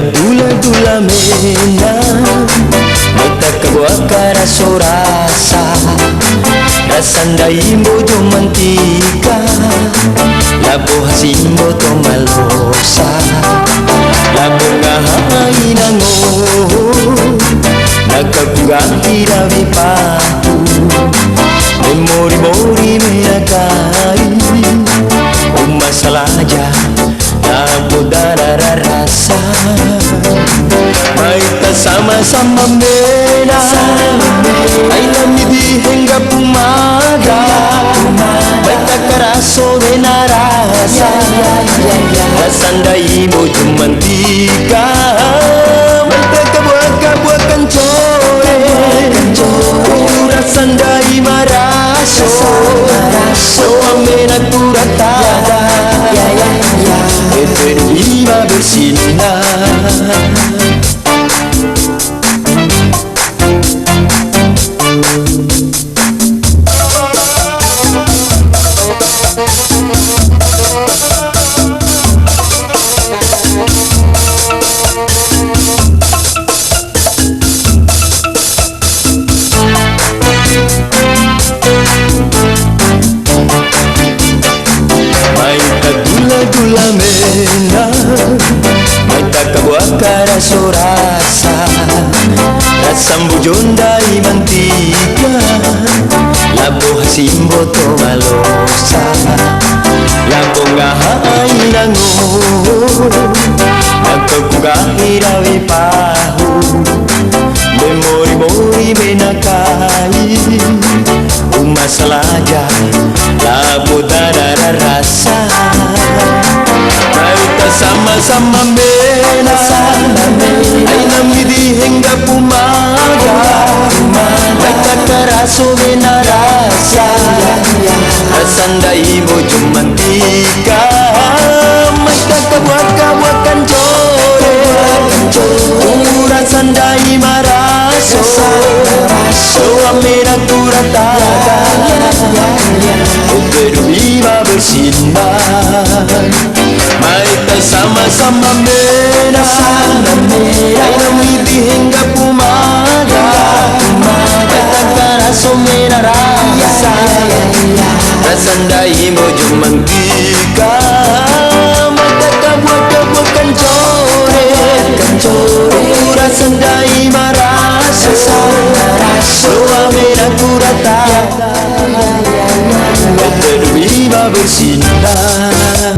dula-dula mena Mata kebuah karaso rasa Rasandai bojo mantika Labo hasimbo to malosa Labo ngahai nango Nakabuganti rawi patu Memori-mori menakai Masalaja Labo darah rasa Maita sama-sama mena Ay namidi hingga pumaga Maita karaso mena rasa Rasandai bojo mantika Maita kabuah kancore Rasandai maraso Soa mena kuratada Berdua bersinar Gula mena Maita kabuah karaso rasa Rasam bujondai mantika Labo hasimbo to malosa Labo ngahai nango Nakabugahi rawi pahu Memori-mori menakai Umasalaja Labo darah rasa Maita sama-sama mena Ay namidi hingga pumaga Maita karaso mena rasa Rasandai bojo mantika Maita kabuah kancore Rasandai maraso Soa mena kuratada Berdua bersinar Maita sama-sama mena Ay namidi hingga pumaga Maita karaso mena rasa Rasandai bojo mantika Maita kabuah kancore Rasandai maraso Soa mena kuratada Berdua bersinar